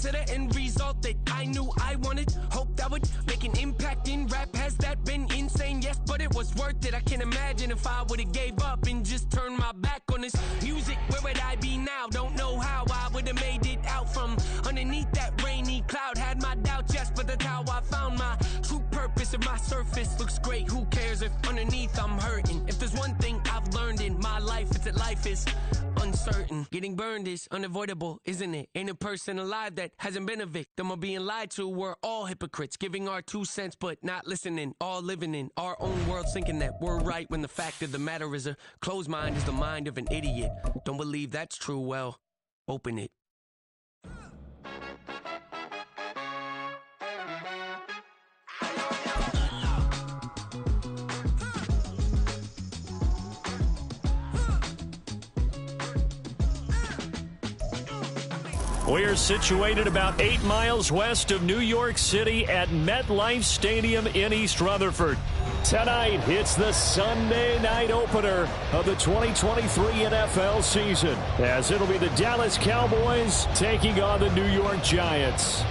to the end result that I knew I wanted. Hoped I would make an impact in rap. Has that been insane? Yes, but it was worth it. I can't imagine if I would've gave up and just turned my back on this music. Where would I be now? Don't know how I would've made it out from underneath that rainy cloud. Had my doubts, yes, but that's how I found my true purpose. If my surface looks great, who cares if underneath I'm hurting? If there's one thing I've learned in my life, it's that life is uncertain. Getting burned is unavoidable, isn't it? Ain't a person alive that hasn't been a victim of being lied to. We're all hypocrites, giving our 2 cents but not listening. All living in our own world, thinking that we're right when the fact of the matter is a closed mind is the mind of an idiot. Don't believe that's true? Well, open it. We're situated about 8 miles west of New York City at MetLife Stadium in East Rutherford. Tonight, it's the Sunday night opener of the 2023 NFL season, as it'll be the Dallas Cowboys taking on the New York Giants.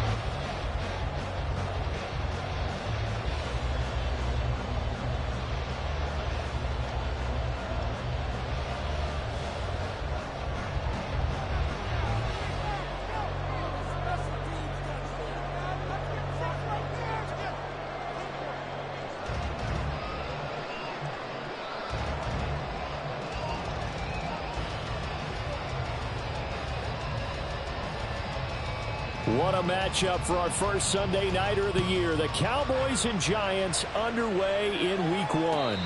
What a matchup for our first Sunday nighter of the year. The Cowboys and Giants underway in Week 1.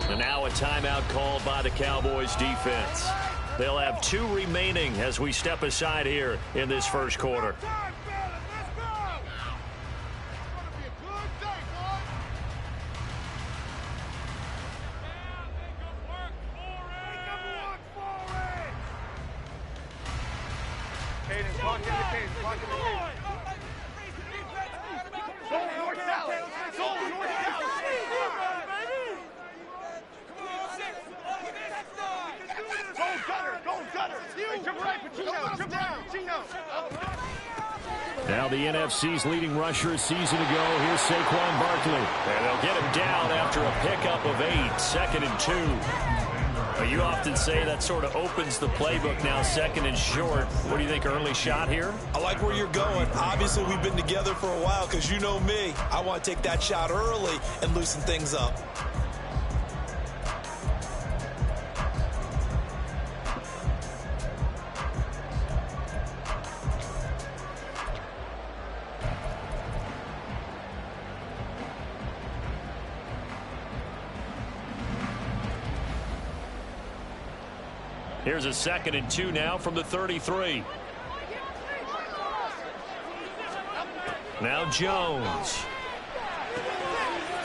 And now a timeout called by the Cowboys defense. They'll have 2 remaining as we step aside here in this first quarter. Now the NFC's leading rusher a season ago. Here's Saquon Barkley. And they'll get him down after a pickup of 8, 2nd and 2. You often say that sort of opens the playbook now, 2nd and short. What do you think, early shot here? I like where you're going. Obviously, we've been together for a while because you know me. I want to take that shot early and loosen things up. Here's a 2nd and 2 now from the 33. Now Jones.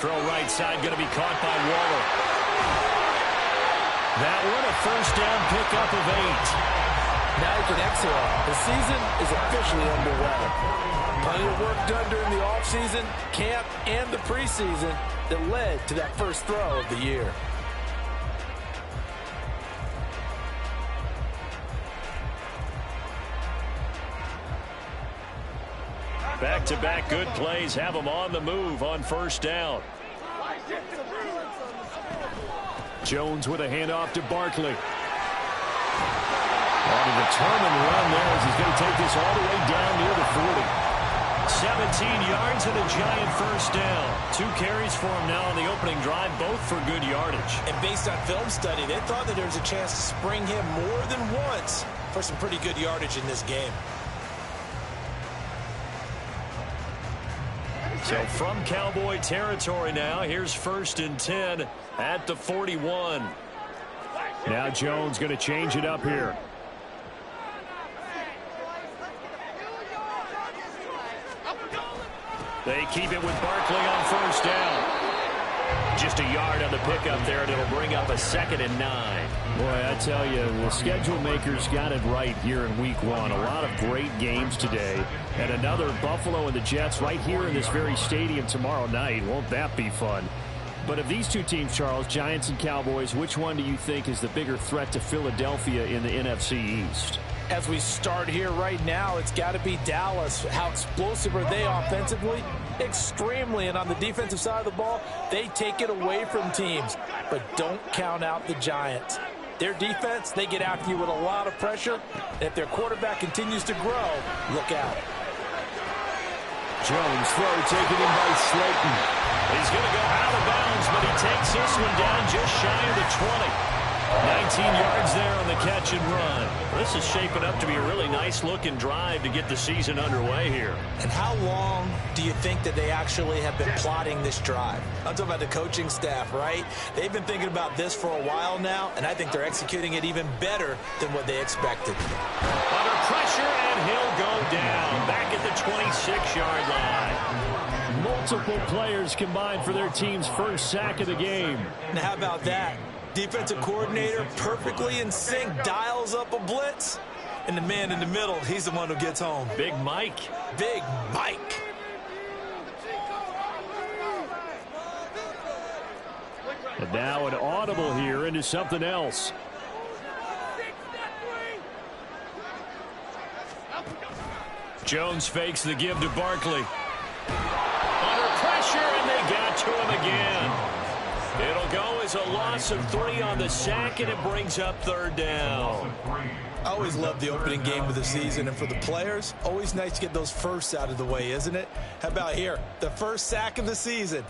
Throw right side, going to be caught by Waller. That one a first down pickup of 8. Now you can exhale. The season is officially underway. Plenty of work done during the offseason, camp, and the preseason that led to that first throw of the year. Back-to-back good plays have them on the move on first down. Jones with a handoff to Barkley. On a determined run there as he's going to take this all the way down near the 40. 17 yards and a Giant first down. 2 carries for him now on the opening drive, both for good yardage. And based on film study, they thought that there was a chance to spring him more than once for some pretty good yardage in this game. So from Cowboy territory now, here's 1st and 10 at the 41. Now Jones going to change it up here. They keep it with Barkley on first down. Just a yard on the pickup there, and it'll bring up a 2nd and 9. Boy, I tell you, the schedule makers got it right here in Week 1. A lot of great games today. And another Buffalo and the Jets right here in this very stadium tomorrow night. Won't that be fun? But of these two teams, Charles, Giants and Cowboys, which one do you think is the bigger threat to Philadelphia in the NFC East? As we start here right now, it's got to be Dallas. How explosive are they offensively? Extremely. And on the defensive side of the ball, they take it away from teams. But don't count out the Giants. Their defense, they get after you with a lot of pressure. And if their quarterback continues to grow, look out. Jones throw taken in by Slayton. He's going to go out of bounds, but he takes this one down just shy of the 20. 19 yards there on the catch and run. This is shaping up to be a really nice-looking drive to get the season underway here. And how long do you think that they actually have been plotting this drive? I'm talking about the coaching staff, right? They've been thinking about this for a while now, and I think they're executing it even better than what they expected. Under pressure, and he'll go down back at the 26-yard line. Multiple players combined for their team's first sack of the game. Now, how about that? Defensive coordinator perfectly in sync, dials up a blitz. And the man in the middle, he's the one who gets home. Big Mike. Big Mike. And now an audible here into something else. Jones fakes the give to Barkley. Under pressure, and they got to him again. It'll go as a loss of 3 on the sack, and it brings up 3rd down. I always love the opening game of the season, and for the players, always nice to get those firsts out of the way, isn't it? How about here? The first sack of the season.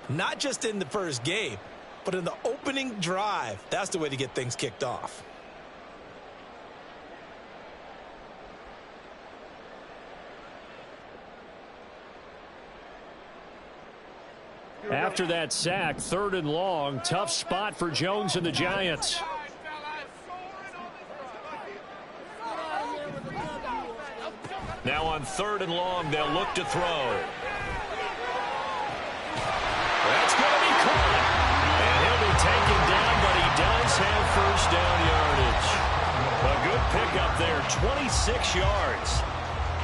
Not just in the first game, but in the opening drive. That's the way to get things kicked off. After that sack, 3rd and long. Tough spot for Jones and the Giants. Now on 3rd and long, they'll look to throw. That's going to be caught. And he'll be taken down, but he does have first down yardage. A good pickup there, 26 yards.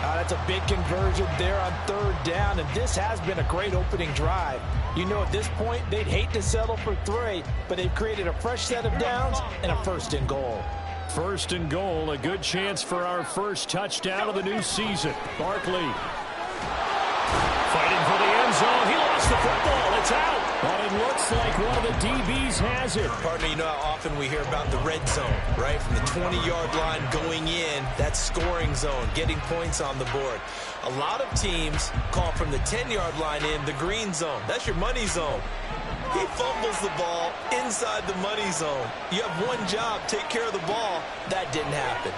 That's a big conversion there on 3rd down, and this has been a great opening drive. You know, at this point, they'd hate to settle for 3, but they've created a fresh set of downs and a 1st and goal. 1st and goal, a good chance for our first touchdown of the new season. Barkley. Fighting for the end zone. He lost the football. It's out. But it looks like one of the DBs has it. Partner, you know how often we hear about the red zone, right? From the 20-yard line going in, that's scoring zone, getting points on the board. A lot of teams call from the 10-yard line in the green zone. That's your money zone. He fumbles the ball inside the money zone. You have one job, take care of the ball. That didn't happen.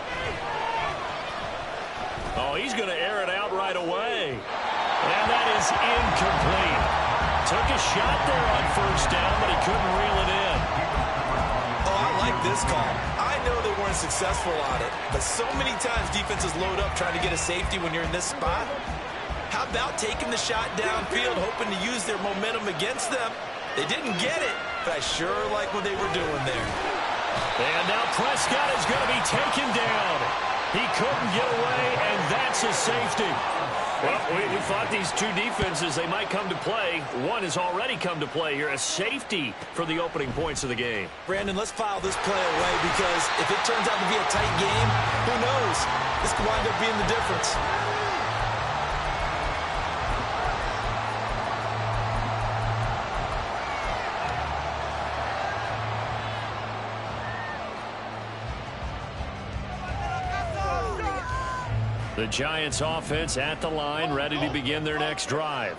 Oh, he's going to air it out right away. And that is incomplete. Took a shot there on 1st down, but he couldn't reel it in. Oh, I like this call. I know they weren't successful on it, but so many times defenses load up trying to get a safety when you're in this spot. How about taking the shot downfield, hoping to use their momentum against them? They didn't get it, but I sure like what they were doing there. And now Prescott is going to be taken down. He couldn't get away, and that's a safety. Well, we thought these two defenses, they might come to play. One has already come to play here. A safety for the opening points of the game. Brandon, let's file this play away because if it turns out to be a tight game, who knows? This could wind up being the difference. The Giants offense at the line, ready to begin their next drive.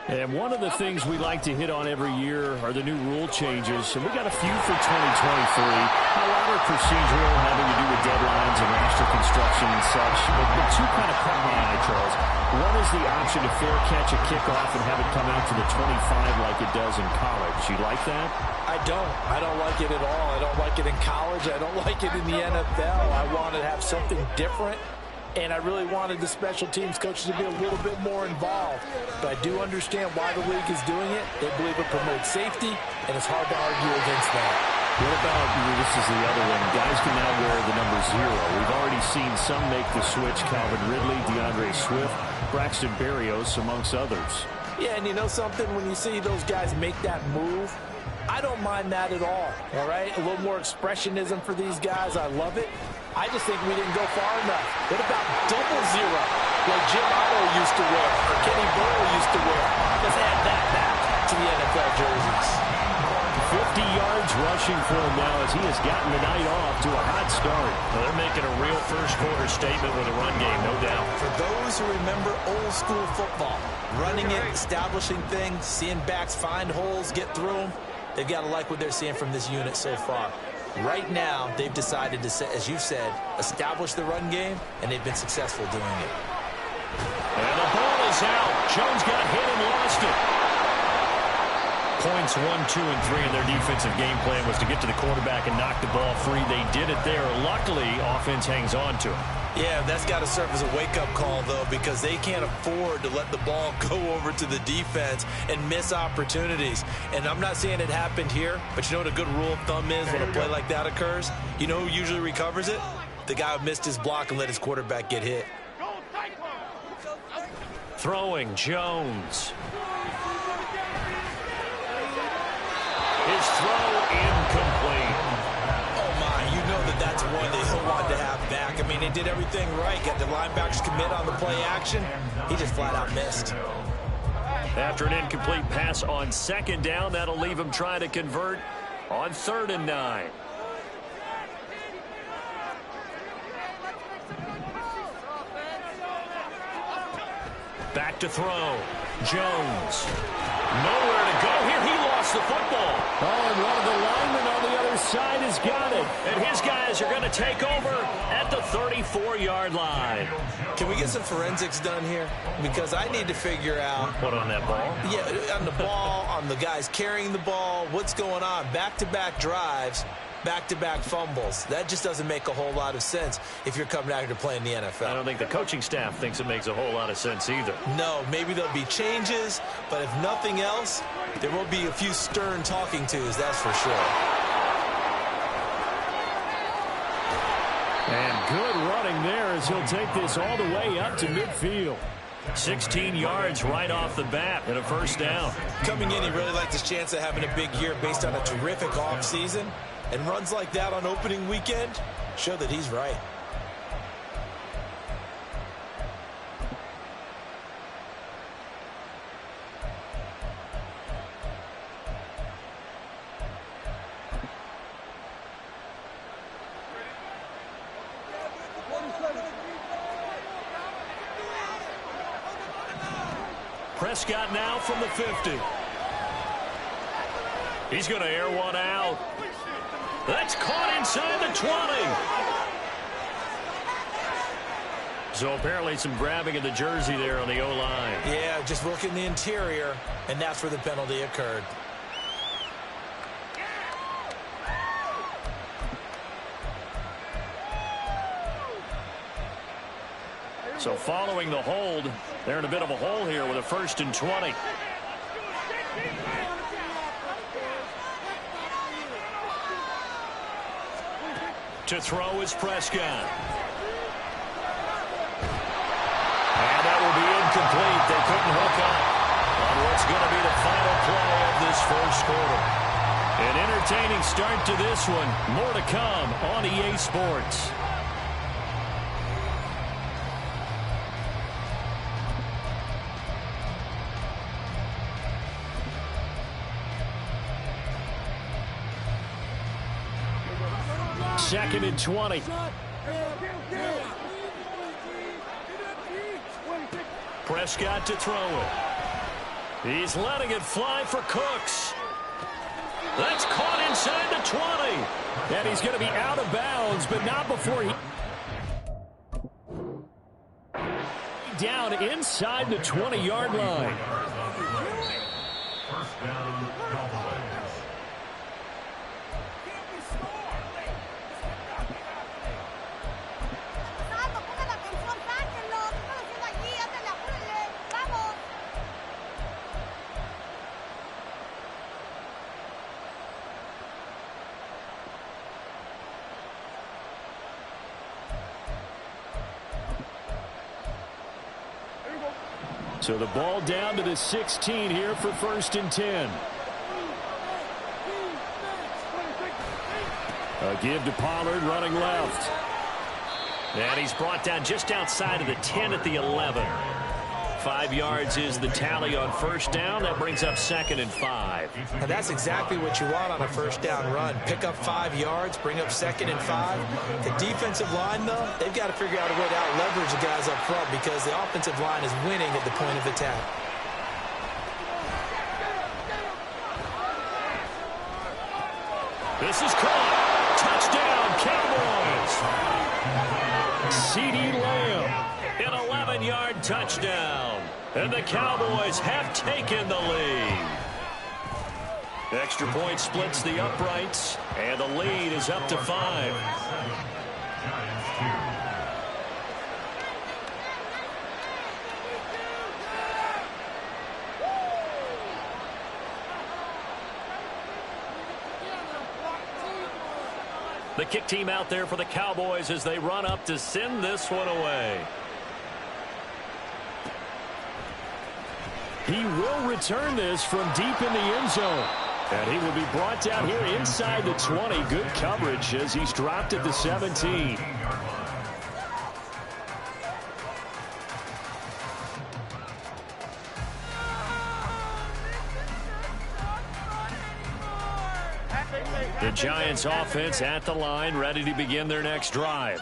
And one of the things we like to hit on every year are the new rule changes. And we got a few for 2023. A lot are procedural, having to do with deadlines and roster construction and such. But two kind of caught my eye, Charles. One is the option to fair catch a kickoff and have it come out to the 25 like it does in college. You like that? I don't. I don't like it at all. I don't like it in college. I don't like it in the NFL. I want to have something different. and I really wanted the special teams coaches to be a little bit more involved. But I do understand why the league is doing it. They believe it promotes safety, and it's hard to argue against that. What about, this is the other one, guys can now wear the number 0. We've already seen some make the switch, Calvin Ridley, DeAndre Swift, Braxton Berrios, amongst others. Yeah, and you know something? When you see those guys make that move, I don't mind that at all right? A little more expressionism for these guys. I love it. I just think we didn't go far enough. What about double 0, like Jim Otto used to wear, or Kenny Burrow used to wear? Let's add that back to the NFL jerseys. 50 yards rushing for him now as he has gotten the night off to a hot start. Well, they're making a real first-quarter statement with a run game, no doubt. For those who remember old-school football, running it, establishing things, seeing backs find holes, get through them, they've got to like what they're seeing from this unit so far. Right now, they've decided to, as you said, establish the run game, and they've been successful doing it. And the ball is out. Jones got hit and lost it. Points 1, 2, and 3 in their defensive game plan was to get to the quarterback and knock the ball free. They did it there. Luckily, offense hangs on to it. Yeah, that's got to serve as a wake-up call, though, because they can't afford to let the ball go over to the defense and miss opportunities. And I'm not saying it happened here, but you know what a good rule of thumb is when a play like that occurs? You know who usually recovers it? The guy who missed his block and let his quarterback get hit. Throwing, Jones. His throw incomplete. Oh, my, you know that's one that he'll want to have back. I mean, they did everything right. Got the linebackers commit on the play action. He just flat out missed. After an incomplete pass on 2nd down, that'll leave him trying to convert on 3rd and 9. Back to throw. Jones. Nowhere to go here. He lost the football. Oh, and one of the linemen on the other side has got it. And his guys are going to take over at the 34-yard line. Can we get some forensics done here? Because I need to figure out. What on that ball? Yeah, on the ball, on the guys carrying the ball. What's going on? Back-to-back drives, back-to-back fumbles. That just doesn't make a whole lot of sense if you're coming out here to play in the NFL. I don't think the coaching staff thinks it makes a whole lot of sense either. No, maybe there'll be changes, but if nothing else, there will be a few stern talking tos, that's for sure. And good running there as he'll take this all the way up to midfield. 16 yards right off the bat and a 1st down. Coming in, he really liked his chance of having a big year based on a terrific offseason. And runs like that on opening weekend show that he's right. Prescott now from the 50. He's going to air one out. That's caught inside the 20. So apparently some grabbing of the jersey there on the O-line. Yeah, just working the interior, and that's where the penalty occurred. So following the hold, they're in a bit of a hole here with a 1st and 20. To throw is Prescott. And that will be incomplete. They couldn't hook up on what's going to be the final play of this 1st quarter. An entertaining start to this one. More to come on EA Sports. Second and 20. Prescott to throw it. He's letting it fly for Cooks. That's caught inside the 20. And he's going to be out of bounds, but not before he... Down inside the 20-yard line. First down, Cowboys. So the ball down to the 16 here for 1st and 10. A give to Pollard running left. And he's brought down just outside of the 10 at the 11. 5 yards is the tally on 1st down. That brings up 2nd and 5. And that's exactly what you want on a 1st down run. Pick up 5 yards, bring up 2nd and 5. The defensive line, though, they've got to figure out a way to out-leverage the guys up front because the offensive line is winning at the point of attack. This is caught. Touchdown, Cowboys. CeeDee Lamb. An 11-yard touchdown. And the Cowboys have taken the lead. Extra point splits the uprights, and the lead is up to 5. The kick team out there for the Cowboys as they run up to send this one away. He will return this from deep in the end zone. And he will be brought down here inside the 20. Good coverage as he's dropped at the 17. The Giants offense at the line, ready to begin their next drive.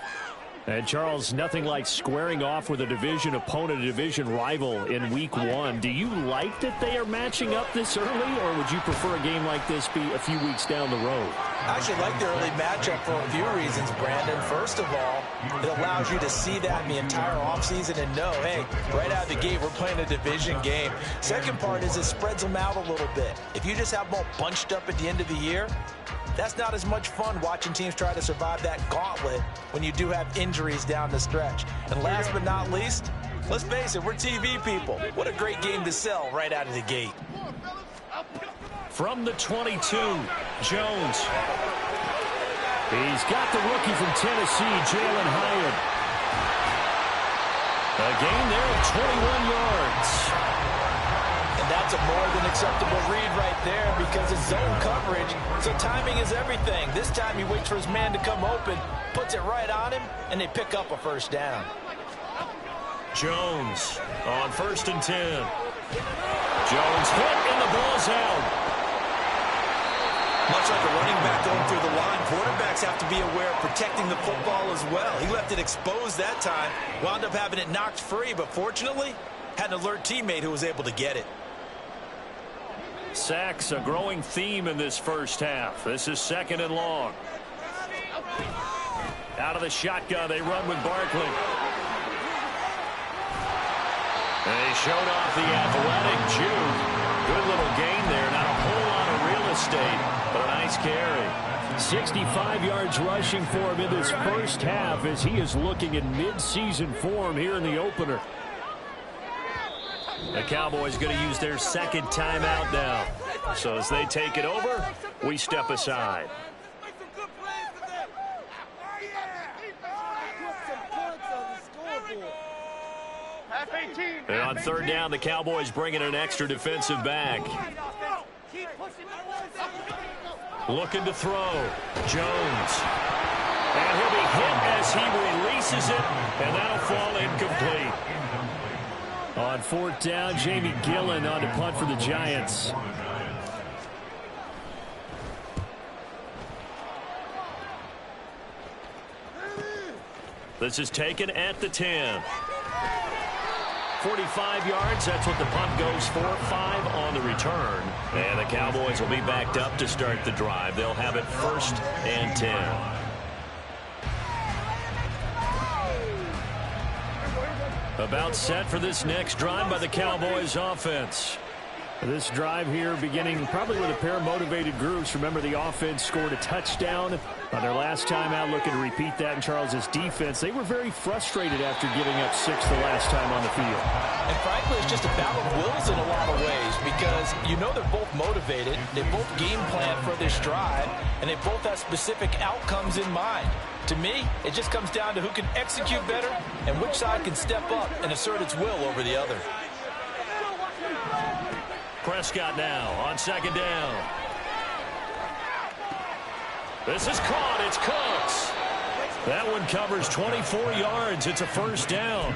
And, Charles, nothing like squaring off with a division opponent, a division rival in Week 1. Do you like that they are matching up this early, or would you prefer a game like this be a few weeks down the road? I actually like the early matchup for a few reasons, Brandon. First of all, it allows you to see that in the entire offseason and know, hey, right out of the gate, we're playing a division game. Second part is it spreads them out a little bit. If you just have them all bunched up at the end of the year, that's not as much fun watching teams try to survive that gauntlet when you do have injuries down the stretch. And last but not least, let's face it, we're TV people. What a great game to sell right out of the gate. From the 22, Jones. He's got the rookie from Tennessee, Jalen Hyatt. A gain there of 21 yards. And that's a more than acceptable read right there because it's zone coverage, so timing is everything. This time he waits for his man to come open, puts it right on him, and they pick up a 1st down. Jones on 1st and 10. Jones hit, and the ball's out. Much like a running back going through the line, quarterbacks have to be aware of protecting the football as well. He left it exposed that time, wound up having it knocked free, but fortunately had an alert teammate who was able to get it. Sacks, a growing theme in this first half. This is 2nd and long. Out of the shotgun, they run with Barkley. They showed off the athletic Jude. Good little gain there. Not a whole lot of real estate, but a nice carry. 65 yards rushing for him in this first half as he is looking in mid-season form here in the opener. The Cowboys going to use their 2nd timeout now. So as they take it over, we step aside. And on 3rd down, the Cowboys bring in an extra defensive back. Looking to throw. Jones. And he'll be hit as he releases it, and that'll fall incomplete. On 4th down, Jamie Gillen on to punt for the Giants. This is taken at the 10. 45 yards, that's what the punt goes for. 5 on the return. And the Cowboys will be backed up to start the drive. They'll have it 1st and 10. About set for this next drive by the Cowboys offense. This drive here beginning probably with a pair of motivated groups. Remember, the offense scored a touchdown on their last time out. Looking to repeat that in Charles's defense. They were very frustrated after giving up 6 the last time on the field. And frankly, it's just a battle of wills in a lot of ways because you know they're both motivated. They both game plan for this drive, and they both have specific outcomes in mind. To me, it just comes down to who can execute better and which side can step up and assert its will over the other. Prescott now on second down. This is caught. It's Cooks. That one covers 24 yards. It's a first down.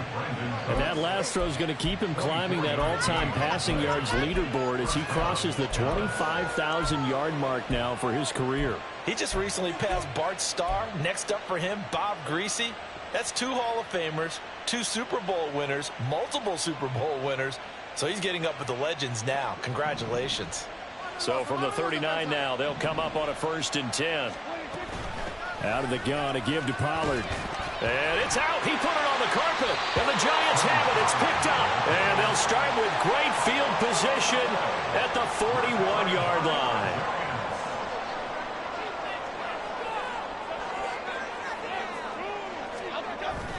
And that last throw is going to keep him climbing that all-time passing yards leaderboard as he crosses the 25,000-yard mark now for his career. He just recently passed Bart Starr. Next up for him, Bob Greasy. That's 2 Hall of Famers, 2 Super Bowl winners, multiple Super Bowl winners. So he's getting up with the legends now. Congratulations. So from the 39 now, they'll come up on a 1st and 10. Out of the gun, a give to Pollard. And it's out. He put it on the carpet. And the Giants have it. It's picked up. And they'll start with great field position at the 41-yard line.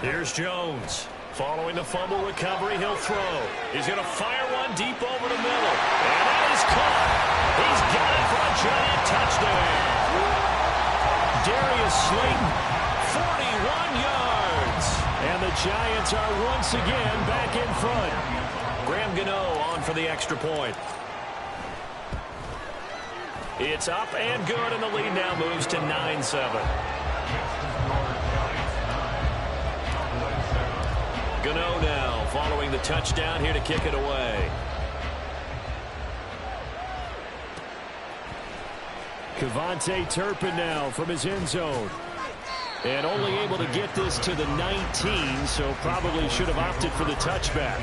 Here's Jones. Following the fumble recovery, he'll throw. He's going to fire one deep over the middle. And that is caught. He's got it for a Giant touchdown. Darius Slayton, 41 yards. And the Giants are once again back in front. Graham Gano on for the extra point. It's up and good, and the lead now moves to 9-7. Gano now following the touchdown here to kick it away. Kevontae Turpin now from his end zone. And only able to get this to the 19, so probably should have opted for the touchback.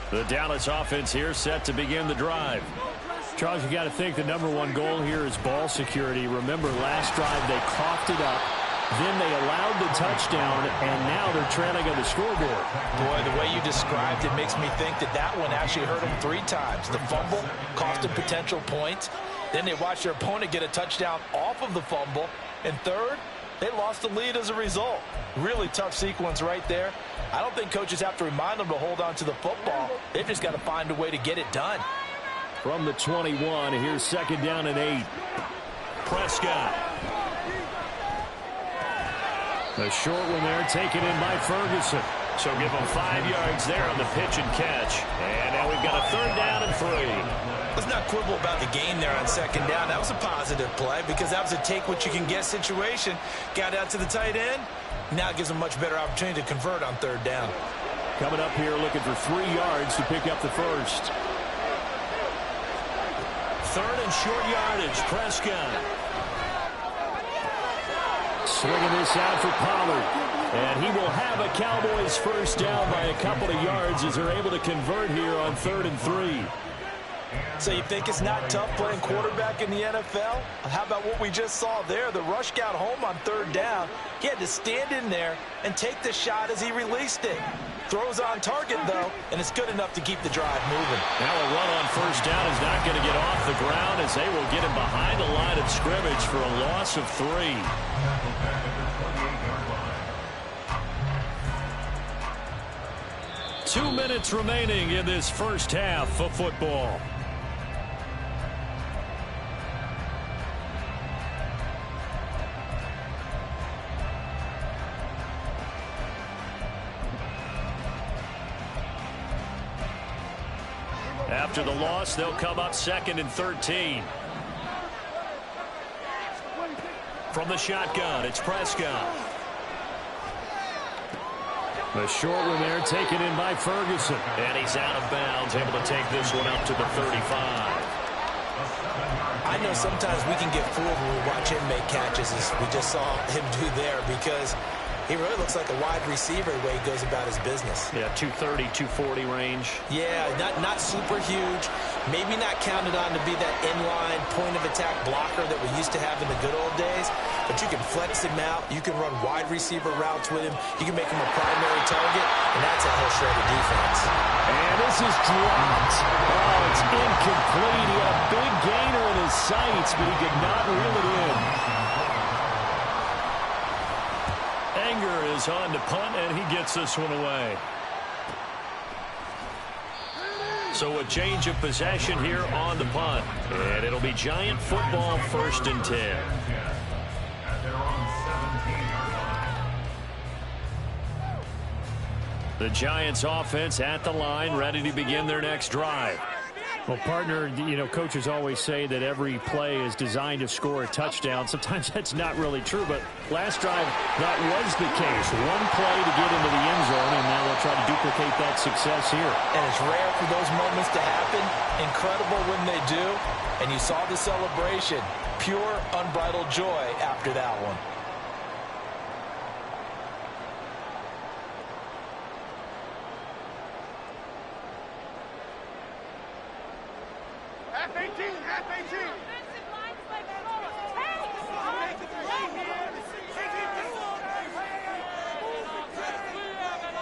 The Dallas offense here set to begin the drive. Charles, you got to think the #1 goal here is ball security. Remember, last drive they coughed it up, then they allowed the touchdown, and now they're trailing on the scoreboard. Boy, the way you described it makes me think that that one actually hurt them 3 times. The fumble cost them potential points. Then they watched their opponent get a touchdown off of the fumble. And third, they lost the lead as a result. Really tough sequence right there. I don't think coaches have to remind them to hold on to the football. They've just got to find a way to get it done. From the 21, here's 2nd down and 8. Prescott. The short one there taken in by Ferguson. So give them 5 yards there on the pitch and catch. And now we've got a 3rd down and 3. Let's not quibble about the gain there on 2nd down. That was a positive play because that was a take-what-you-can-get situation. Got out to the tight end. Now it gives them a much better opportunity to convert on 3rd down. Coming up here looking for 3 yards to pick up the first. 3rd and short yardage. Prescott. Swinging this out for Pollard. And he will have a Cowboys first down by a couple of yards as they're able to convert here on 3rd and 3. So you think it's not tough playing quarterback in the NFL? How about what we just saw there? The rush got home on 3rd down. He had to stand in there and take the shot as he released it. Throws on target, though, and it's good enough to keep the drive moving. Now a run on 1st down is not going to get off the ground as they will get him behind the line of scrimmage for a loss of 3. Two minutes remaining in this first half of football. After the loss, they'll come up 2nd and 13. From the shotgun, it's Prescott. The short one there taken in by Ferguson. And he's out of bounds, able to take this one up to the 35. I know sometimes we can get fooled when we watch him make catches, as we just saw him do there, because he really looks like a wide receiver the way he goes about his business. Yeah, 230, 240 range. Yeah, not super huge. Maybe not counted on to be that inline point-of-attack blocker that we used to have in the good old days. But you can flex him out. You can run wide receiver routes with him. You can make him a primary target, and that's how he'll shred a defense. And this is dropped. Oh, it's incomplete. He had a big gainer in his sights, but he could not reel it in. Anger is on to punt, and he gets this one away. So a change of possession here on the punt. And it'll be Giant football, 1st and 10. The Giants offense at the line, ready to begin their next drive. Well, partner, coaches always say that every play is designed to score a touchdown. Sometimes that's not really true, but last drive, that was the case. One play to get into the end zone, and now they'll try to duplicate that success here. And it's rare for those moments to happen. Incredible when they do. And you saw the celebration. Pure, unbridled joy after that one.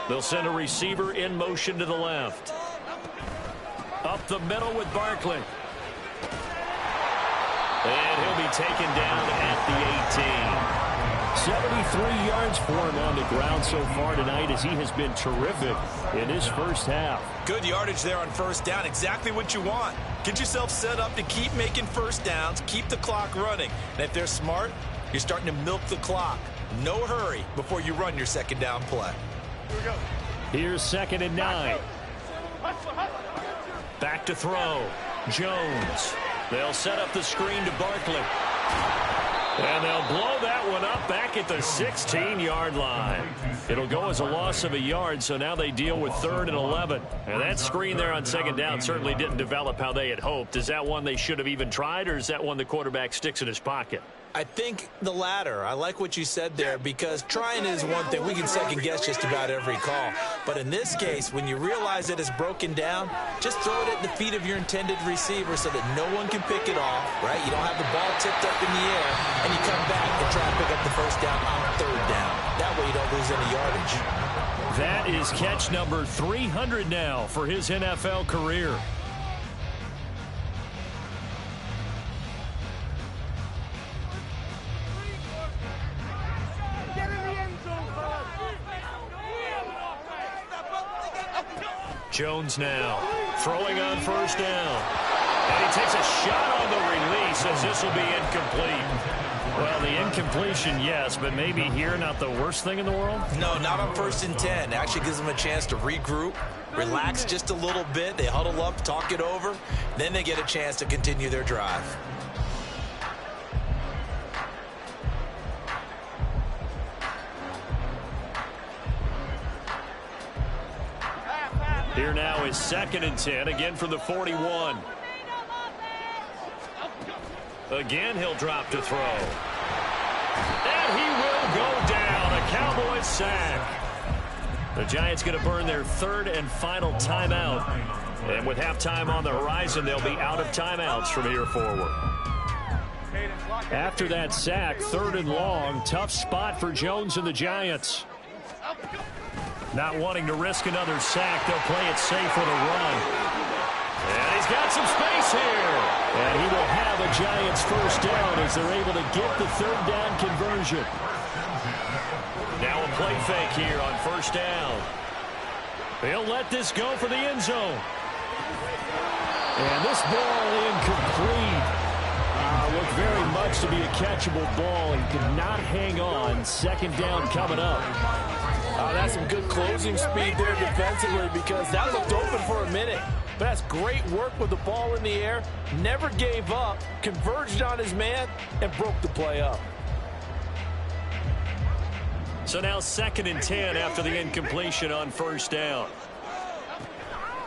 They'll send a receiver in motion to the left. Up the middle with Barkley. And he'll be taken down at the 18. 73 yards for him on the ground so far tonight as he has been terrific in his first half. Good yardage there on first down. Exactly what you want. Get yourself set up to keep making first downs, keep the clock running. And if they're smart, you're starting to milk the clock. No hurry before you run your second down play. Here's 2nd and 9. Back to throw. Jones. They'll set up the screen to Barkley. And they'll blow that one up back at the 16-yard line. It'll go as a loss of a yard, so now they deal with 3rd and 11. And that screen there on 2nd down certainly didn't develop how they had hoped. Is that one they should have even tried, or is that one the quarterback sticks in his pocket? I think the latter. I like what you said there, because trying is one thing. We can second guess just about every call. But in this case, when you realize that it's broken down, just throw it at the feet of your intended receiver so that no one can pick it off, right? You don't have the ball tipped up in the air, and you come back and try and pick up the first down on 3rd down. That way you don't lose any yardage. That is catch number 300 now for his NFL career. Jones now throwing on first down. And he takes a shot on the release as this will be incomplete. Well, the incompletion, yes, but maybe here not the worst thing in the world? No, not on 1st and 10. Actually gives them a chance to regroup, relax just a little bit. They huddle up, talk it over. Then they get a chance to continue their drive. Here now is 2nd and 10, again from the 41. Again, he'll drop to throw. And he will go down. A Cowboys sack. The Giants going to burn their 3rd and final timeout. And with halftime on the horizon, they'll be out of timeouts from here forward. After that sack, 3rd and long, tough spot for Jones and the Giants. Not wanting to risk another sack, they'll play it safe with a run. And he's got some space here. And he will have a Giants first down as they're able to get the 3rd down conversion. Now a play fake here on first down. He'll let this go for the end zone. And this ball incomplete. Looked very much to be a catchable ball. He could not hang on. 2nd down coming up. That's some good closing speed there defensively, because that looked open for a minute. But that's great work with the ball in the air. Never gave up, converged on his man, and broke the play up. So now 2nd and 10 after the incompletion on first down.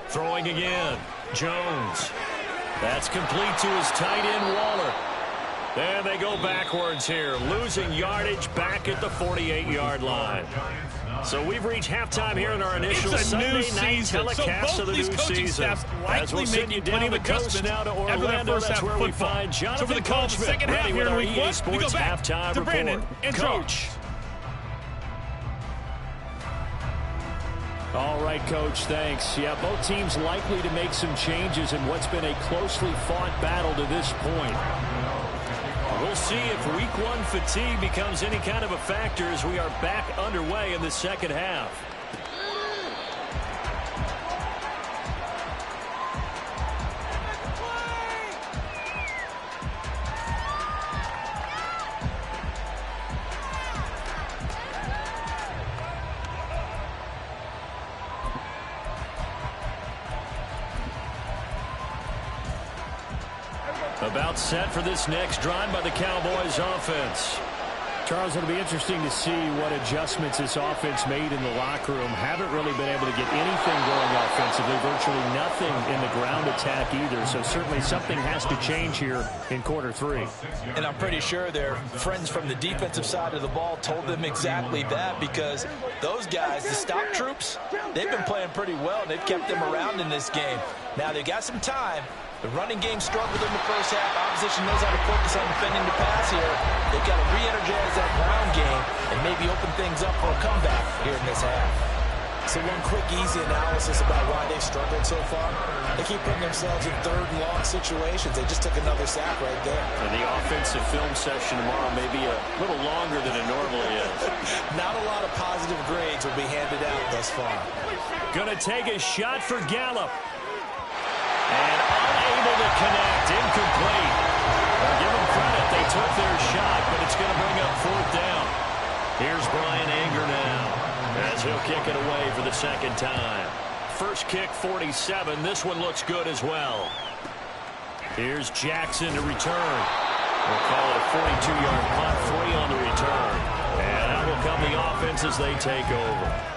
Throwing again. Jones. That's complete to his tight end, Waller. And they go backwards here, losing yardage back at the 48-yard line. So we've reached halftime here in our initial Sunday night telecast of the new season. As we'll send you down the coast now to Orlando, that's where we find Jonathan Coachman ready with our EA Sports halftime report. Coach. All right, Coach, thanks. Yeah, both teams likely to make some changes in what's been a closely fought battle to this point. We'll see if Week 1 fatigue becomes any kind of a factor as we are back underway in the second half. About set for this next drive by the Cowboys offense. Charles, it'll be interesting to see what adjustments this offense made in the locker room. Haven't really been able to get anything going offensively, virtually nothing in the ground attack either. So certainly something has to change here in quarter 3. And I'm pretty sure their friends from the defensive side of the ball told them exactly that, because those guys, the stop troops, they've been playing pretty well. They've kept them around in this game. Now they got some time. The running game struggled in the first half. Opposition knows how to focus on defending the pass here. They've got to re-energize that ground game and maybe open things up for a comeback here in this half. So one quick, easy analysis about why they've struggled so far. They keep putting themselves in third and long situations. They just took another sack right there. And the offensive film session tomorrow may be a little longer than it normally is. Not a lot of positive grades will be handed out thus far. Gonna take a shot for Gallup. And unable to connect. Incomplete. Well, give them credit. They took their shot, but it's going to bring up 4th down. Here's Brian Anger now, as he'll kick it away for the second time. First kick, 47. This one looks good as well. Here's Jackson to return. We'll call it a 42-yard punt, 3 on the return. And out will come the offense as they take over.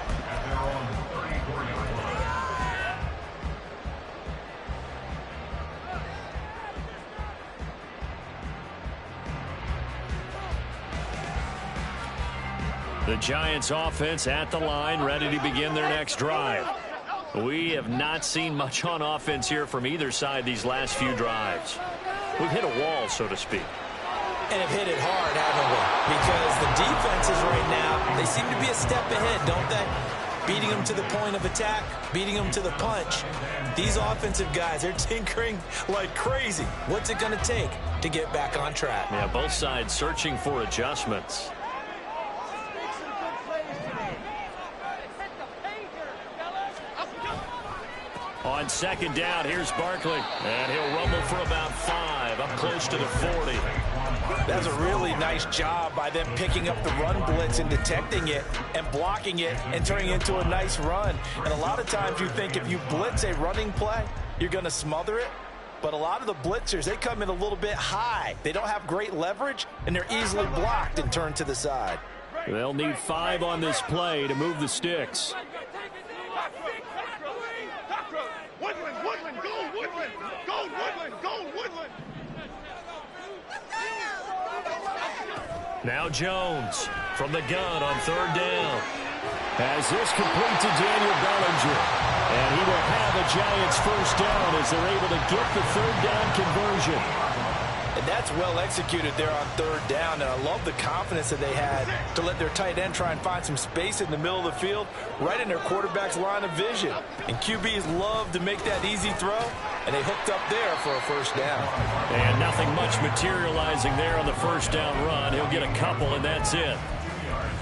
The Giants offense at the line, ready to begin their next drive. We have not seen much on offense here from either side these last few drives. We've hit a wall, so to speak. And have hit it hard, haven't we? Because the defenses right now, they seem to be a step ahead, don't they? Beating them to the point of attack, beating them to the punch. These offensive guys, they're tinkering like crazy. What's it going to take to get back on track? Yeah, both sides searching for adjustments. On second down, here's Barkley. And he'll rumble for about 5, up close to the 40. That's a really nice job by them picking up the run blitz and detecting it and blocking it and turning it into a nice run. And a lot of times you think if you blitz a running play, you're going to smother it. But a lot of the blitzers, they come in a little bit high. They don't have great leverage, and they're easily blocked and turned to the side. They'll need 5 on this play to move the sticks. Woodland, go Woodland! Go Woodland! Go Woodland! Now Jones from the gun on 3rd down. As this complete to Daniel Bellinger. And he will have a Giants first down as they're able to get the 3rd down conversion. And that's well executed there on 3rd down. And I love the confidence that they had to let their tight end try and find some space in the middle of the field, right in their quarterback's line of vision. And QBs love to make that easy throw, and they hooked up there for a first down. And nothing much materializing there on the first down run. He'll get a couple, and that's it.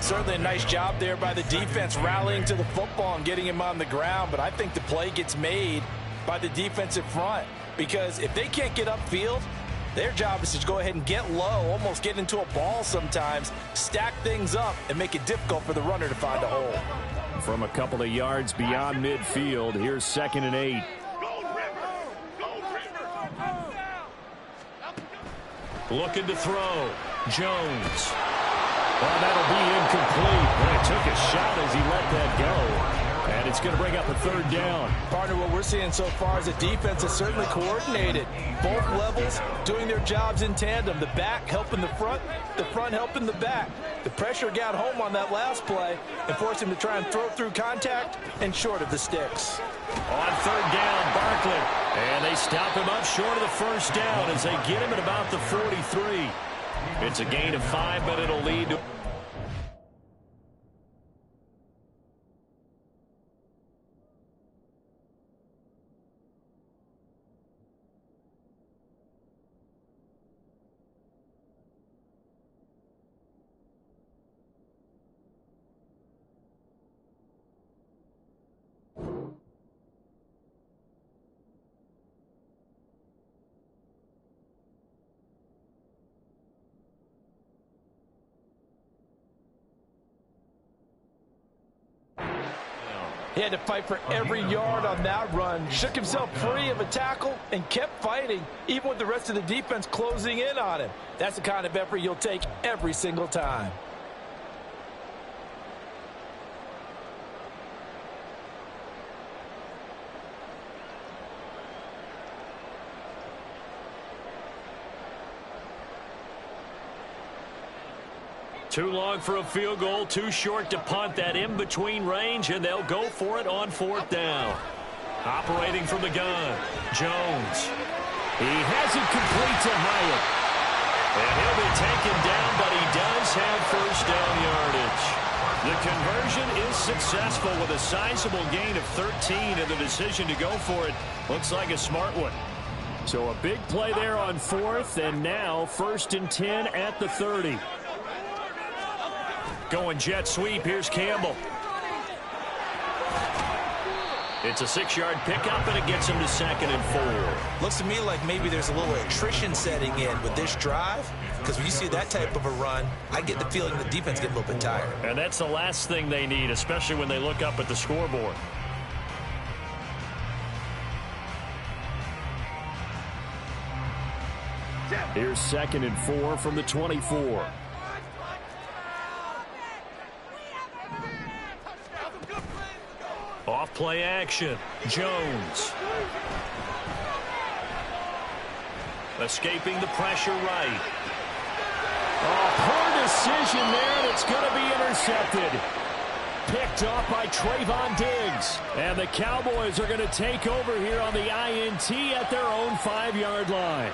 Certainly a nice job there by the defense rallying to the football and getting him on the ground. But I think the play gets made by the defensive front, because if they can't get upfield, their job is to go ahead and get low, almost get into a ball sometimes, stack things up, and make it difficult for the runner to find a hole. From a couple of yards beyond midfield, here's 2nd and 8. Looking to throw. Jones. Well, that'll be incomplete. But it took a shot as he let that go. And it's going to bring up a 3rd down. Partner, what we're seeing so far is the defense is certainly coordinated. Both levels doing their jobs in tandem. The back helping the front helping the back. The pressure got home on that last play and forced him to try and throw through contact and short of the sticks. On 3rd down, Barkley. And they stop him up short of the first down as they get him at about the 43. It's a gain of 5, but it'll lead to... He had to fight for every yard on that run, shook himself free of a tackle, and kept fighting, even with the rest of the defense closing in on him. That's the kind of effort you'll take every single time. Too long for a field goal, too short to punt. That in-between range, and they'll go for it on 4th down. Operating from the gun, Jones. He has it complete to Hyatt. And he'll be taken down, but he does have first down yardage. The conversion is successful with a sizable gain of 13, and the decision to go for it looks like a smart one. So a big play there on 4th, and now 1st and 10 at the 30. Going jet sweep. Here's Campbell. It's a 6-yard pickup, and it gets him to 2nd and 4. Looks to me like maybe there's a little attrition setting in with this drive, because when you see that type of a run, I get the feeling the defense get a little bit tired. And that's the last thing they need, especially when they look up at the scoreboard. Here's 2nd and 4 from the 24. Off play action. Jones. Escaping the pressure right. Oh, poor decision there, and it's going to be intercepted. Picked off by Trayvon Diggs. And the Cowboys are going to take over here on the INT at their own 5-yard line.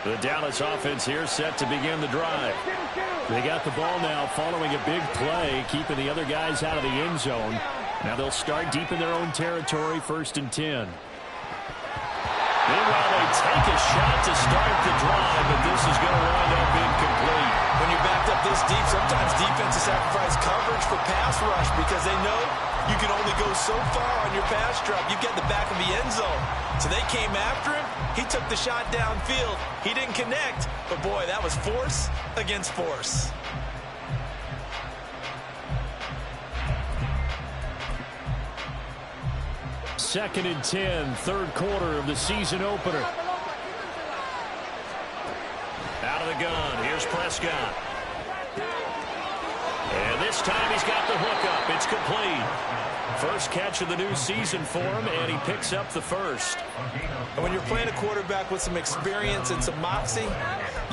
The Dallas offense here set to begin the drive. They got the ball now following a big play, keeping the other guys out of the end zone. Now they'll start deep in their own territory, 1st and 10. Meanwhile, they take a shot to start the drive, but this is going to wind up incomplete. When you're backed up this deep, sometimes defenses sacrifice coverage for pass rush because they know you can only go so far on your pass drop. You've got the back of the end zone. So they came after him. He took the shot downfield. He didn't connect, but boy, that was force against force. Second and 10, 3rd quarter of the season opener. Out of the gun, here's Prescott. And this time he's got the hookup. It's complete. First catch of the new season for him, and he picks up the first. And when you're playing a quarterback with some experience and some moxie,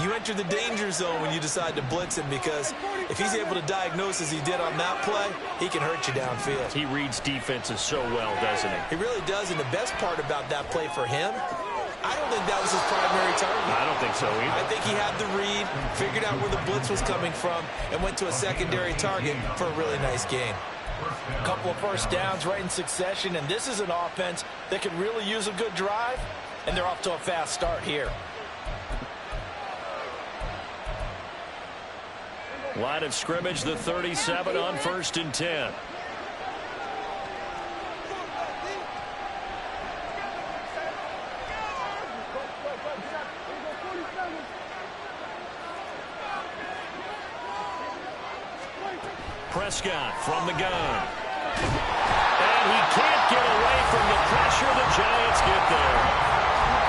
you enter the danger zone when you decide to blitz him, because if he's able to diagnose as he did on that play, he can hurt you downfield. He reads defenses so well, doesn't he? He really does, and the best part about that play for him, I don't think that was his primary target. I don't think so either. I think he had the read, figured out where the blitz was coming from, and went to a secondary target for a really nice gain. A couple of first downs right in succession, and this is an offense that can really use a good drive, and they're off to a fast start here. Line of scrimmage, the 37 on 1st and 10. Prescott from the gun. And he can't get away from the pressure. The Giants get there.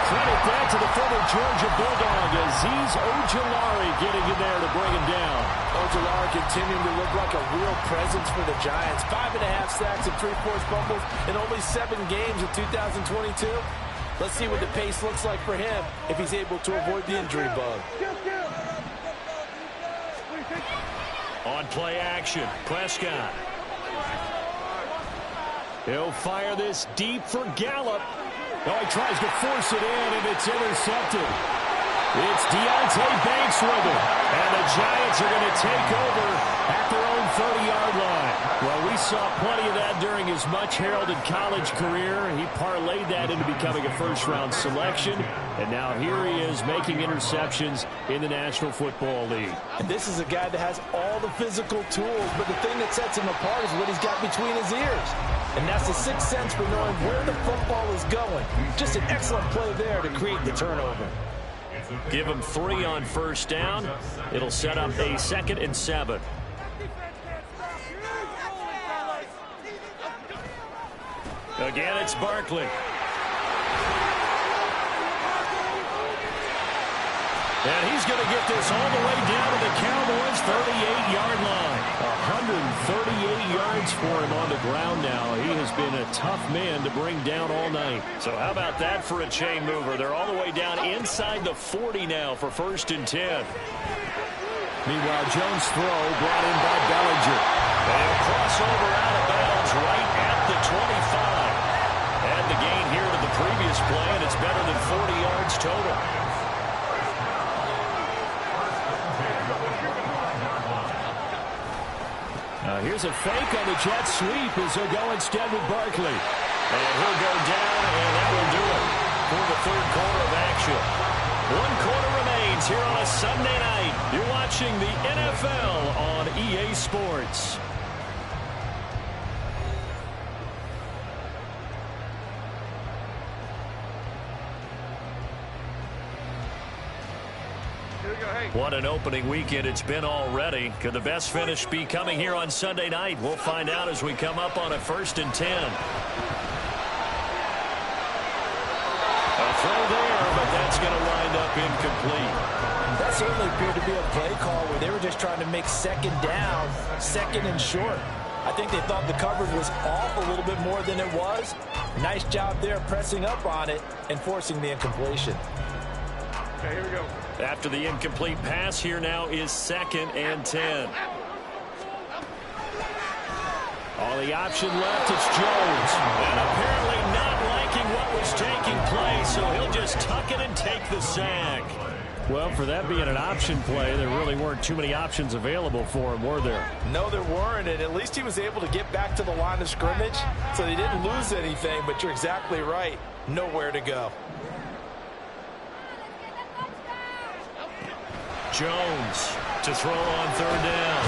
Credit that to the former Georgia Bulldog, Azeez Ojulari getting in there to bring him down. Ojulari continuing to look like a real presence for the Giants. 5.5 sacks and 3 forced fumbles in only 7 games in 2022. Let's see what the pace looks like for him if he's able to avoid the injury bug. On play action, Prescott. He'll fire this deep for Gallup. Oh, he tries to force it in, and it's intercepted. It's Deontay Banks with it. And the Giants are going to take over at their own 30-yard line. Well, we saw plenty of that during his much-heralded college career. He parlayed that into becoming a first-round selection. And now here he is making interceptions in the National Football League. And this is a guy that has all the physical tools, but the thing that sets him apart is what he's got between his ears. And that's the sixth sense for knowing where the football is going. Just an excellent play there to create the turnover. Give him 3 on first down. It'll set up a 2nd and 7. Again, it's Barkley. And he's going to get this all the way down to the Cowboys' 38-yard line. 138 yards for him on the ground now. He has been a tough man to bring down all night. So how about that for a chain mover? They're all the way down inside the 40 now for 1st and 10. Meanwhile, Jones' throw brought in by Bellinger. And crossover out of bounds right at the 25. Add the gain here to the previous play, and it's better than 40 yards total. Here's a fake on the jet sweep as he'll go instead with Barkley. And he'll go down, and that will do it for the 3rd quarter of action. 1 quarter remains here on a Sunday night. You're watching the NFL on EA Sports. What an opening weekend it's been already. Could the best finish be coming here on Sunday night? We'll find out as we come up on a 1st and 10. A throw there, but that's going to wind up incomplete. That certainly appeared to be a play call where they were just trying to make 2nd down, 2nd and short. I think they thought the coverage was off a little bit more than it was. Nice job there pressing up on it and forcing the incompletion. Okay, here we go. After the incomplete pass, here now is 2nd and 10. All the option left, it's Jones. And apparently not liking what was taking place, so he'll just tuck it and take the sack. Well, for that being an option play, there really weren't too many options available for him, were there? No, there weren't, and at least he was able to get back to the line of scrimmage, so they didn't lose anything, but you're exactly right. Nowhere to go. Jones to throw on 3rd down.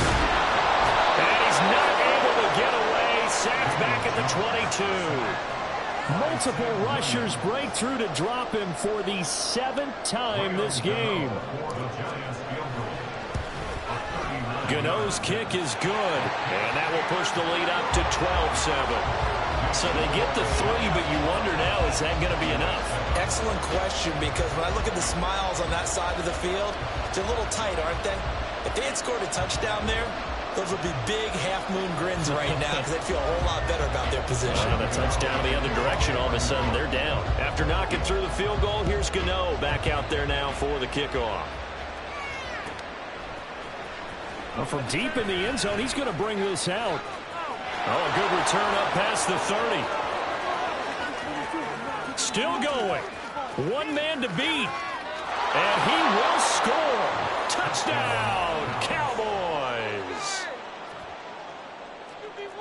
And he's not able to get away. Sacked back at the 22. Multiple rushers break through to drop him for the 7th time this game. Gano's kick is good, and that will push the lead up to 12-7. So they get the 3, but you wonder now, is that going to be enough? Excellent question, because when I look at the smiles on that side of the field, they're a little tight, aren't they? If they had scored a touchdown there, those would be big half-moon grins right now because they'd feel a whole lot better about their position. And a touchdown the other direction, all of a sudden they're down. After knocking through the field goal, here's Gano back out there now for the kickoff. Well, from deep in the end zone, he's going to bring this out. Oh, a good return up past the 30. Still going. 1 man to beat. And he will score. Touchdown, Cowboys.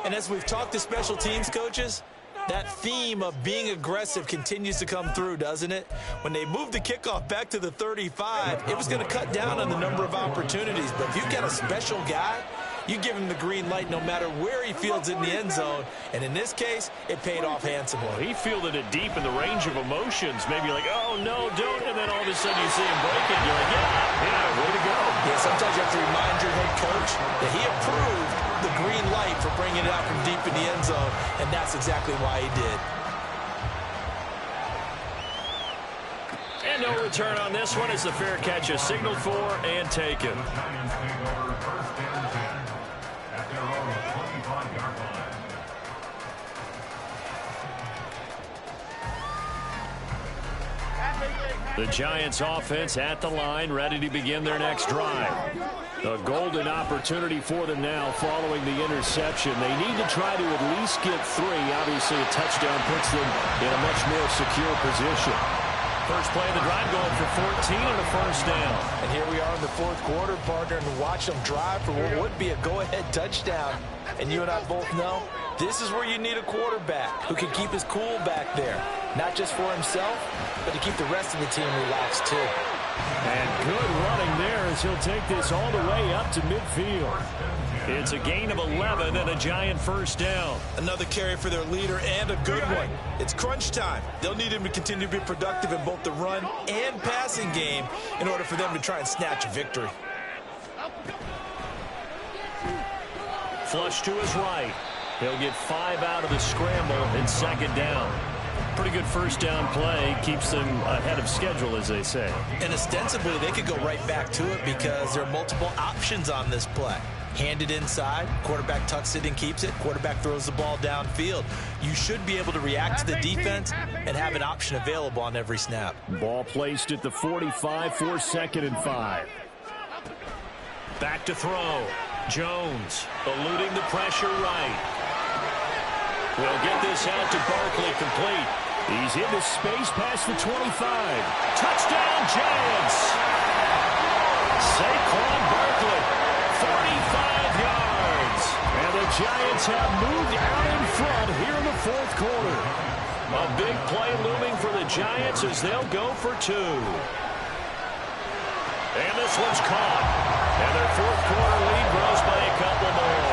And as we've talked to special teams coaches, that theme of being aggressive continues to come through, doesn't it? When they moved the kickoff back to the 35, it was going to cut down on the number of opportunities. But if you've got a special guy, you give him the green light no matter where he fields in the end zone. And in this case, it paid off handsomely. Well, he fielded it deep in the range of emotions. Maybe like, oh, no, don't. And then all of a sudden you see him break it. You're like, yeah, way to go. Yeah, sometimes you have to remind your head coach that he approved the green light for bringing it out from deep in the end zone. And that's exactly why he did. And no return on this one as the fair catch is signaled for and taken. The Giants offense at the line, ready to begin their next drive. A golden opportunity for them now following the interception. They need to try to at least get 3. Obviously, a touchdown puts them in a much more secure position. First play of the drive going for 14 and a first down. And here we are in the 4th quarter, partner, and watch them drive for what would be a go-ahead touchdown. And you and I both know this is where you need a quarterback who can keep his cool back there. Not just for himself, but to keep the rest of the team relaxed too. And good running there as he'll take this all the way up to midfield. It's a gain of 11 and a Giant first down. Another carry for their leader and a good one. It's crunch time. They'll need him to continue to be productive in both the run and passing game in order for them to try and snatch a victory. Flush to his right. He'll get 5 out of the scramble and second down. Pretty good first down play. Keeps them ahead of schedule, as they say. And ostensibly, they could go right back to it because there are multiple options on this play. Hand it inside, quarterback tucks it and keeps it, quarterback throws the ball downfield. You should be able to react to the defense and have an option available on every snap. Ball placed at the 45 for 2nd and 5. Back to throw. Jones eluding the pressure right. We'll get this out to Barkley complete. He's into space past the 25. Touchdown, Giants! Saquon Barkley, 45 yards. And the Giants have moved out in front here in the 4th quarter. A big play looming for the Giants as they'll go for 2. And this one's caught. And their 4th quarter lead grows by a couple more.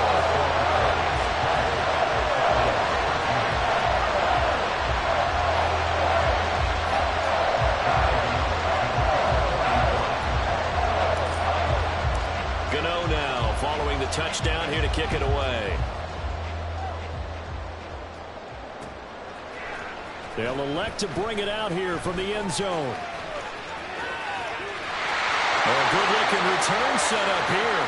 Following the touchdown here to kick it away. They'll elect to bring it out here from the end zone. A good-looking return set up here.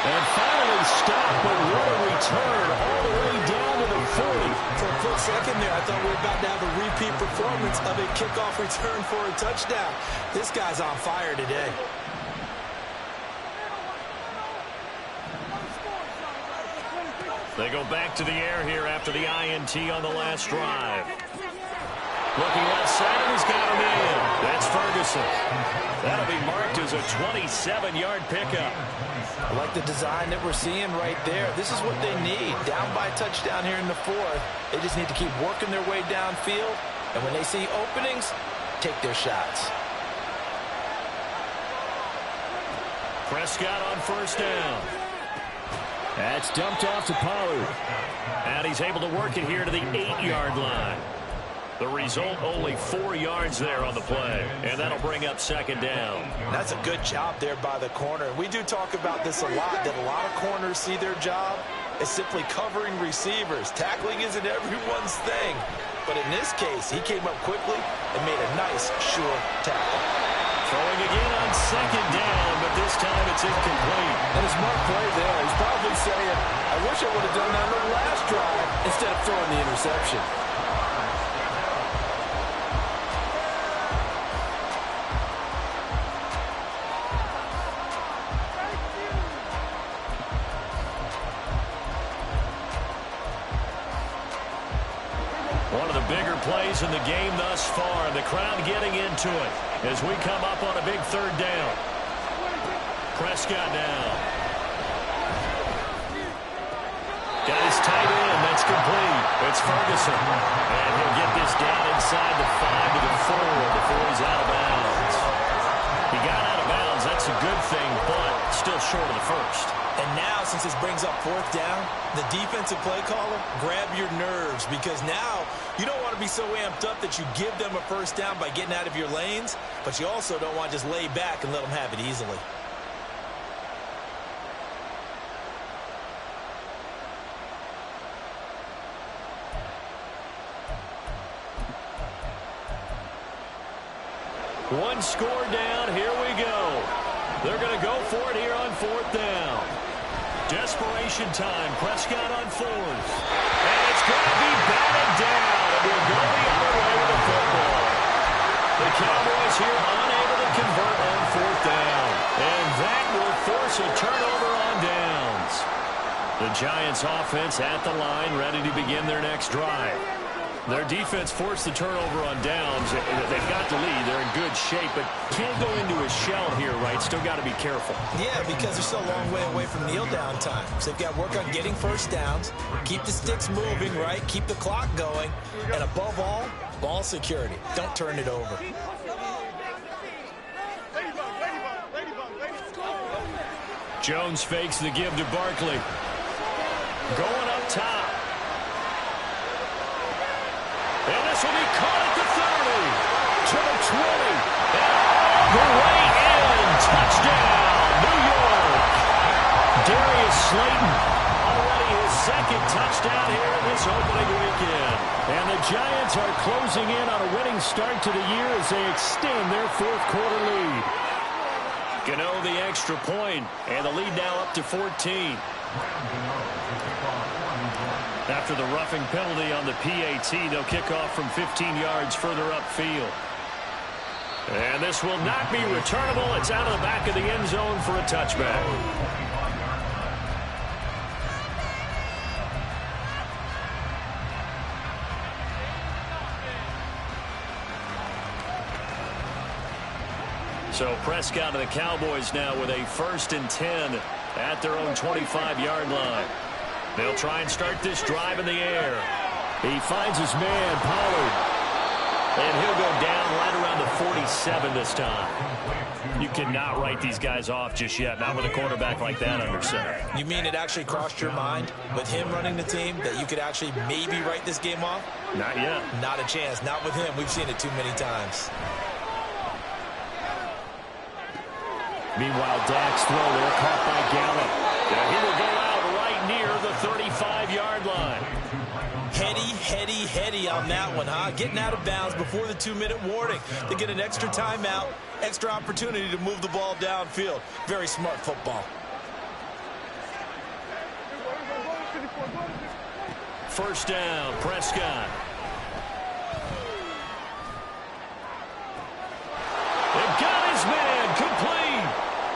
And finally stopped, but what a return all the way down to the 40. For a quick second there, I thought we were about to have a repeat performance of a kickoff return for a touchdown. This guy's on fire today. They go back to the air here after the INT on the last drive. Looking left side, he's got him in. That's Ferguson. That'll be marked as a 27-yard pickup. I like the design that we're seeing right there. This is what they need. Down by a touchdown here in the 4th. They just need to keep working their way downfield. And when they see openings, take their shots. Prescott on first down. That's dumped off to Pollard. And he's able to work it here to the 8-yard line. The result, only 4 yards there on the play. And that'll bring up second down. That's a good job there by the corner. We do talk about this a lot, that a lot of corners see their job as simply covering receivers. Tackling isn't everyone's thing. But in this case, he came up quickly and made a nice, sure tackle. Throwing again on second down, but this time it's incomplete. And a smart play there. He's probably saying, I wish I would have done that on the last drive instead of throwing the interception. One of the bigger plays in the game thus far. The crowd getting into it as we come up on a big third down. Prescott now. Got his tight end. That's complete. It's Ferguson. And he'll get this down inside the 5 to the 4 before he's out of bounds. He got out of bounds. That's a good thing, but still short of the first. And now, since this brings up 4th down, the defensive play caller, grab your nerves, because now you don't want to be so amped up that you give them a first down by getting out of your lanes, but you also don't want to just lay back and let them have it easily. One score down. Here we go. They're going to go for it here on 4th down. Desperation time. Prescott on 4th. And it's going to be batted down. And we'll go the other way with the football. The Cowboys here unable to convert on 4th down. And that will force a turnover on downs. The Giants offense at the line, ready to begin their next drive. Their defense forced the turnover on downs. They've got the lead. They're in good shape, but can't go into a shell here, right? Still got to be careful. Yeah, because they're still a long way away from kneel down time. So they've got to work on getting first downs, keep the sticks moving, right? Keep the clock going. And above all, ball security. Don't turn it over. Jones fakes the give to Barkley. Going up top. And this will be caught at the 30, to the 20, and all the way in. Touchdown, New York. Darius Slayton second touchdown here this opening weekend. And the Giants are closing in on a winning start to the year as they extend their fourth quarter lead. Gano the extra point, and the lead now up to 14. After the roughing penalty on the PAT, they'll kick off from 15 yards further upfield. And this will not be returnable. It's out of the back of the end zone for a touchback. So Prescott and the Cowboys now with a 1st and 10 at their own 25-yard line. They'll try and start this drive in the air. He finds his man, Pollard. And he'll go down right around the 47 this time. You cannot write these guys off just yet, not with a quarterback like that under center. You mean it actually crossed your mind with him running the team that you could actually maybe write this game off? Not yet. Not a chance. Not with him. We've seen it too many times. Meanwhile, Dak's throw there caught by Gallup. And he will go out right near the 35-yard line. Heady on that one, huh? Getting out of bounds before the 2-minute warning to get an extra timeout, extra opportunity to move the ball downfield. Very smart football. First down, Prescott. They've got his man, complete.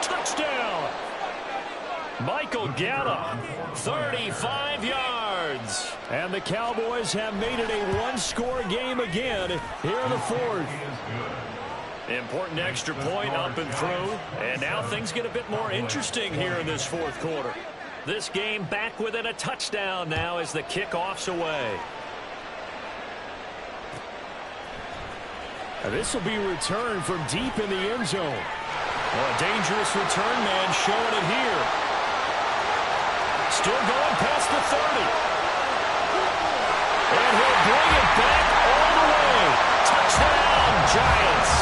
Touchdown. Michael Gallup, 35 yards. And the Cowboys have made it a one-score game again here in the fourth. Important extra point up and through. And now things get a bit more interesting here in this fourth quarter. This game back within a touchdown now as the kickoff's away. And this will be returned from deep in the end zone. Well, a dangerous return man showing it here. Still going past the 30. And he'll bring it back all the way. Touchdown, Giants.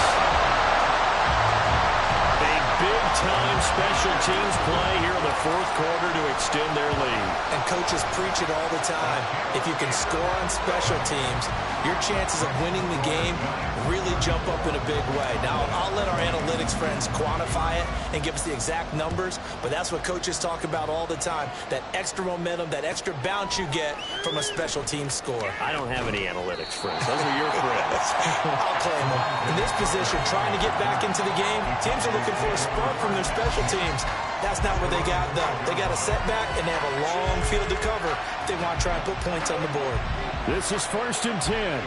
A big-time special teams play here in the fourth quarter to extend their lead. And coaches preach it all the time. If you can score on special teams, your chances of winning the game really jump up in a big way. Now, I'll let our analytics friends quantify it and give us the exact numbers, but that's what coaches talk about all the time, that extra momentum, that extra bounce you get from a special team score. I don't have any analytics friends. Those are your friends. I'll claim them. In this position, trying to get back into the game, teams are looking for a spark from their special teams. That's not what they got, though. They got a setback, and they have a long field to cover if they want to try and put points on the board. This is 1st and 10.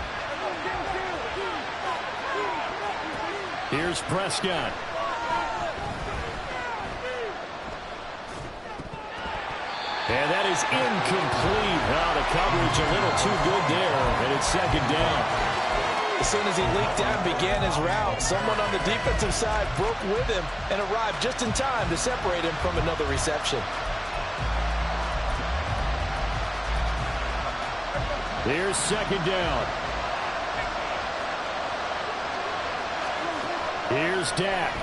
Here's Prescott. And that is incomplete. The coverage a little too good there, and it's 2nd down. As soon as he leaked out and began his route, someone on the defensive side broke with him and arrived just in time to separate him from another reception. Here's 2nd down. Here's Dak.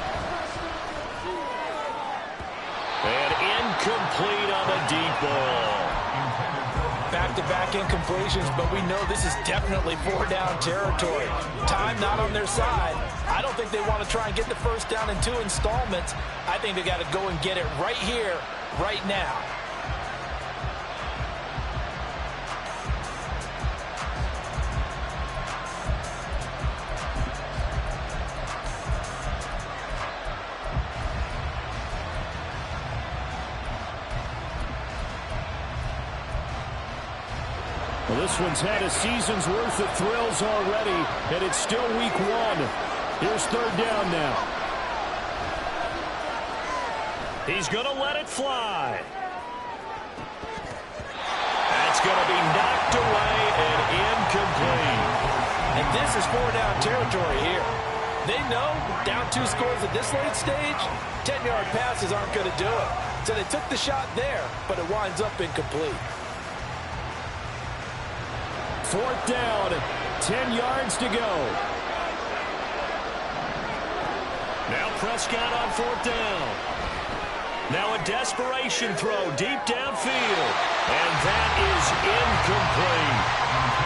And incomplete on the deep ball. Back-to-back incompletions, but we know this is definitely 4-down territory. Time not on their side. I don't think they want to try and get the first down in 2 installments. I think they got to go and get it right here, right now. Well, this one's had a season's worth of thrills already, and it's still week 1. Here's 3rd down now. He's going to let it fly. That's going to be knocked away and incomplete. And this is 4-down territory here. They know down 2 scores at this late stage, 10-yard passes aren't going to do it. So they took the shot there, but it winds up incomplete. 4th down, 10 yards to go. Now Prescott on 4th down. Now a desperation throw deep downfield. And that is incomplete.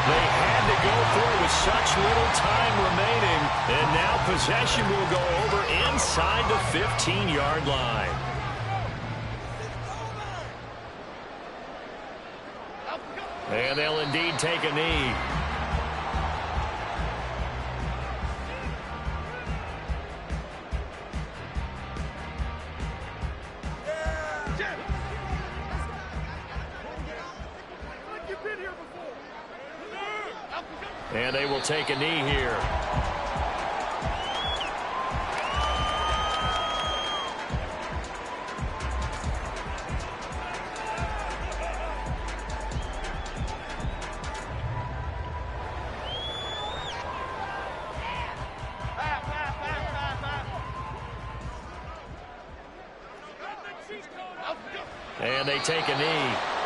They had to go for it with such little time remaining. And now possession will go over inside the 15-yard line. And they'll indeed take a knee. And they will take a knee here. And they take a knee.